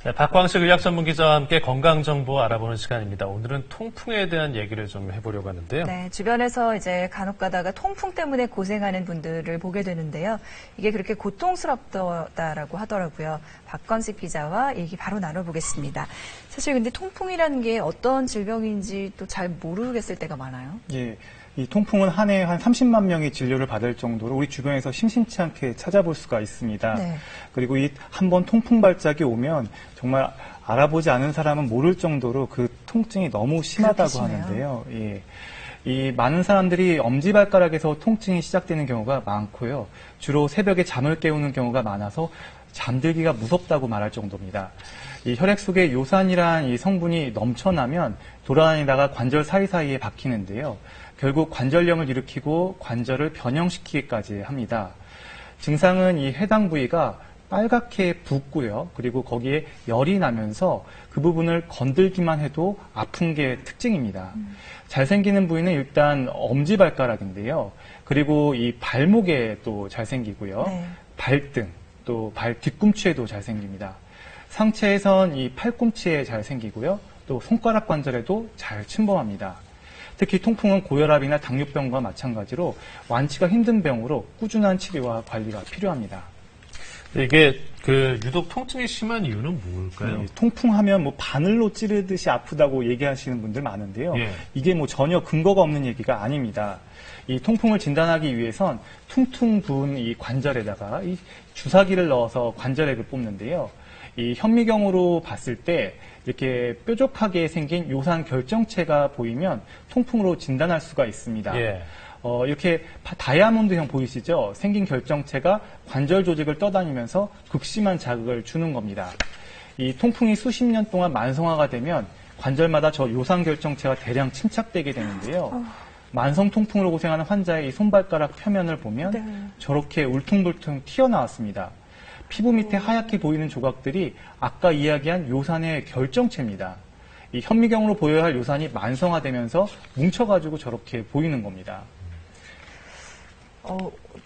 네, 박광식 의학 전문 기자와 함께 건강 정보 알아보는 시간입니다. 오늘은 통풍에 대한 얘기를 좀 해보려고 하는데요. 네, 주변에서 이제 간혹 가다가 통풍 때문에 고생하는 분들을 보게 되는데요. 이게 그렇게 고통스럽다라고 하더라고요. 박광식 기자와 얘기 바로 나눠보겠습니다. 사실 근데 통풍이라는 게 어떤 질병인지 또 잘 모르겠을 때가 많아요. 예. 이 통풍은 한 해에 한 30만 명이 진료를 받을 정도로 우리 주변에서 심심치 않게 찾아볼 수가 있습니다. 네. 그리고 이 한번 통풍 발작이 오면 정말 알아보지 않은 사람은 모를 정도로 그 통증이 너무 심하다고 하는데요. 예. 이 많은 사람들이 엄지발가락에서 통증이 시작되는 경우가 많고요. 주로 새벽에 잠을 깨우는 경우가 많아서 잠들기가 무섭다고 말할 정도입니다. 이 혈액 속에 요산이란 이 성분이 넘쳐나면 돌아다니다가 관절 사이사이에 박히는데요. 결국 관절염을 일으키고 관절을 변형시키기까지 합니다. 증상은 이 해당 부위가 빨갛게 붓고요. 그리고 거기에 열이 나면서 그 부분을 건들기만 해도 아픈 게 특징입니다. 잘 생기는 부위는 일단 엄지발가락인데요. 그리고 이 발목에 또 잘 생기고요. 네. 발등, 또 발 뒤꿈치에도 잘 생깁니다. 상체에선 이 팔꿈치에 잘 생기고요. 또 손가락 관절에도 잘 침범합니다. 특히 통풍은 고혈압이나 당뇨병과 마찬가지로 완치가 힘든 병으로 꾸준한 치료와 관리가 필요합니다. 이게 유독 통증이 심한 이유는 뭘까요? 네, 통풍하면 뭐 바늘로 찌르듯이 아프다고 얘기하시는 분들 많은데요. 예. 이게 뭐 전혀 근거가 없는 얘기가 아닙니다. 이 통풍을 진단하기 위해선 퉁퉁 부은 이 관절에다가 이 주사기를 넣어서 관절액을 뽑는데요. 이 현미경으로 봤을 때 이렇게 뾰족하게 생긴 요산 결정체가 보이면 통풍으로 진단할 수가 있습니다. 예. 이렇게 다이아몬드형 보이시죠? 생긴 결정체가 관절 조직을 떠다니면서 극심한 자극을 주는 겁니다. 이 통풍이 수십 년 동안 만성화가 되면 관절마다 저 요산 결정체가 대량 침착되게 되는데요. 만성 통풍으로 고생하는 환자의 이 손발가락 표면을 보면 네. 저렇게 울퉁불퉁 튀어나왔습니다. 피부 밑에 하얗게 보이는 조각들이 아까 이야기한 요산의 결정체입니다. 이 현미경으로 보여야 할 요산이 만성화되면서 뭉쳐가지고 저렇게 보이는 겁니다.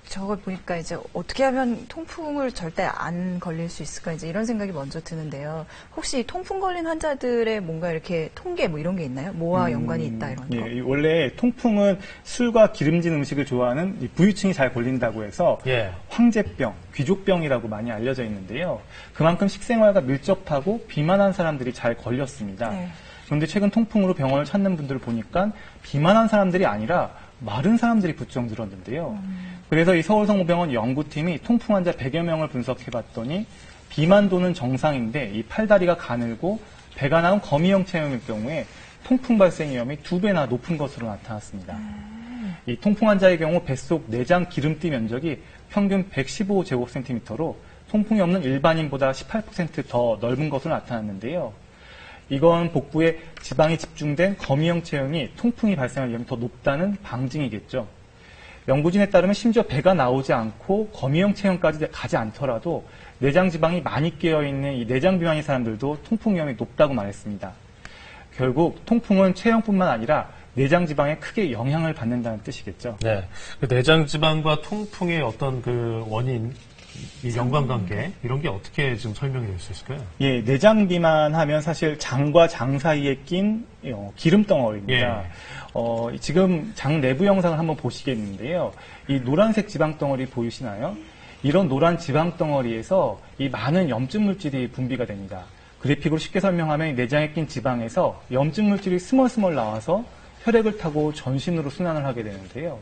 저걸 보니까 이제 어떻게 하면 통풍을 절대 안 걸릴 수 있을까 이제 이런 생각이 먼저 드는데요. 혹시 통풍 걸린 환자들의 뭔가 이렇게 통계 뭐 이런 게 있나요? 뭐와 연관이 있다 이런 거? 예, 원래 통풍은 술과 기름진 음식을 좋아하는 이 부유층이 잘 걸린다고 해서 예. 황제병, 귀족병이라고 많이 알려져 있는데요. 그만큼 식생활과 밀접하고 비만한 사람들이 잘 걸렸습니다. 네. 그런데 최근 통풍으로 병원을 찾는 분들을 보니까 비만한 사람들이 아니라 마른 사람들이 부쩍 늘었는데요. 그래서 이 서울성모병원 연구팀이 통풍 환자 100여 명을 분석해봤더니 비만도는 정상인데 이 팔다리가 가늘고 배가 나온 거미형 체형일 경우에 통풍 발생 위험이 2배나 높은 것으로 나타났습니다. 이 통풍 환자의 경우 뱃속 내장 기름띠 면적이 평균 115제곱센티미터로 통풍이 없는 일반인보다 18% 더 넓은 것으로 나타났는데요. 이건 복부에 지방이 집중된 거미형 체형이 통풍이 발생할 위험이 더 높다는 방증이겠죠. 연구진에 따르면 심지어 배가 나오지 않고 거미형 체형까지 가지 않더라도 내장 지방이 많이 끼어있는 이 내장 비만인 사람들도 통풍 위험이 높다고 말했습니다. 결국 통풍은 체형뿐만 아니라 내장 지방에 크게 영향을 받는다는 뜻이겠죠. 네. 내장 지방과 통풍의 어떤 원인, 이 연관관계 이런 게 어떻게 좀 설명이 될 수 있을까요? 예, 내장 비만하면 사실 장과 장 사이에 낀 기름 덩어리입니다. 예. 지금 장 내부 영상을 한번 보시겠는데요. 이 노란색 지방 덩어리 보이시나요? 이런 노란 지방 덩어리에서 이 많은 염증 물질이 분비가 됩니다. 그래픽으로 쉽게 설명하면 이 내장에 낀 지방에서 염증 물질이 스멀스멀 나와서 혈액을 타고 전신으로 순환을 하게 되는데요.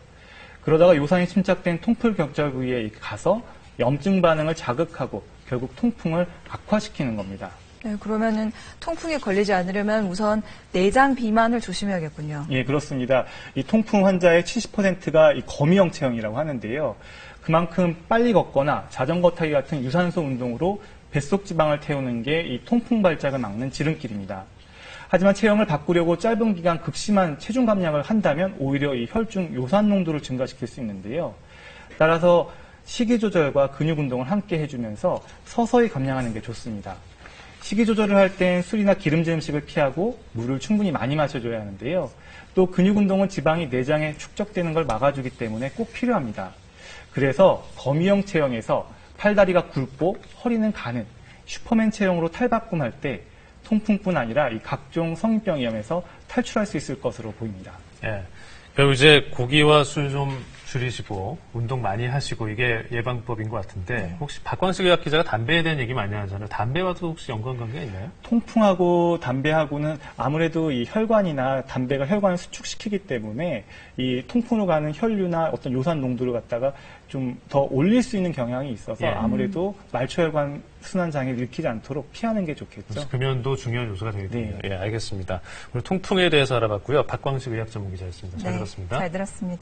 그러다가 요산이 침착된 통풀 격절 부위에 가서 염증 반응을 자극하고 결국 통풍을 악화시키는 겁니다. 네, 그러면은 통풍에 걸리지 않으려면 우선 내장 비만을 조심해야겠군요. 예, 그렇습니다. 이 통풍 환자의 70%가 이 거미형 체형이라고 하는데요. 그만큼 빨리 걷거나 자전거 타기 같은 유산소 운동으로 뱃속 지방을 태우는 게 이 통풍 발작을 막는 지름길입니다. 하지만 체형을 바꾸려고 짧은 기간 극심한 체중 감량을 한다면 오히려 이 혈중 요산 농도를 증가시킬 수 있는데요. 따라서 식이 조절과 근육 운동을 함께 해주면서 서서히 감량하는 게 좋습니다. 식이 조절을 할 땐 술이나 기름진 음식을 피하고 물을 충분히 많이 마셔줘야 하는데요. 또 근육 운동은 지방이 내장에 축적되는 걸 막아주기 때문에 꼭 필요합니다. 그래서 거미형 체형에서 팔다리가 굵고 허리는 가는 슈퍼맨 체형으로 탈바꿈할 때 통풍뿐 아니라 이 각종 성인병 위험에서 탈출할 수 있을 것으로 보입니다. 예. 그리고 이제 고기와 술 좀 줄이시고 운동 많이 하시고 이게 예방법인 것 같은데 혹시 박광식 의학 기자가 담배에 대한 얘기 많이 하잖아요. 담배와도 혹시 연관관계가 있나요? 통풍하고 담배하고는 아무래도 이 혈관이나 담배가 혈관을 수축시키기 때문에 이 통풍으로 가는 혈류나 어떤 요산 농도를 갖다가 좀 더 올릴 수 있는 경향이 있어서 예. 아무래도 말초혈관 순환 장애를 일으키지 않도록 피하는 게 좋겠죠. 금연도 중요한 요소가 되겠군요. 네. 예, 알겠습니다. 오늘 통풍에 대해서 알아봤고요. 박광식 의학 전문 기자였습니다. 잘 들었습니다. 잘 들었습니다.